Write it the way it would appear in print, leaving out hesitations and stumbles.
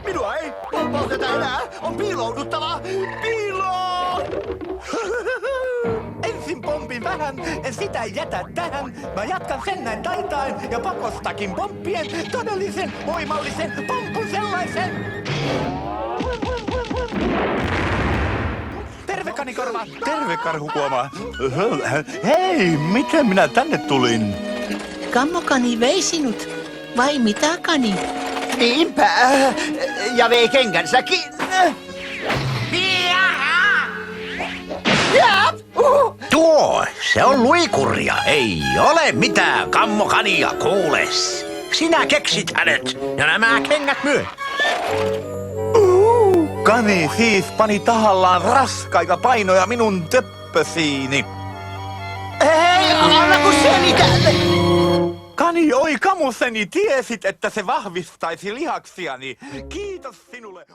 Minua ei pompauteta enää. On piilouduttava. Piiloon! Ensin pompin vähän, sitä ei jätä tähän. Mä jatkan sen näin taitain ja pakostakin pomppien todellisen voimallisen pompun sellaisen. Terve, kanikorva! Terve, karhukuoma! Hei, miten minä tänne tulin? Kammokani vei sinut. Vai mitä, kani? Niinpä. Ja vei kengänsäkin. Tuo, se on luikuria. Ei ole mitään kammokania, kuules. Sinä keksit hänet ja nämä kengät myös. Kani siis pani tahallaan raskaita painoja minun töppösiini. Hei, anna kun selitän. Kani, oi kamuseni, tiesit, että se vahvistaisi lihaksiani. Kiitos sinulle.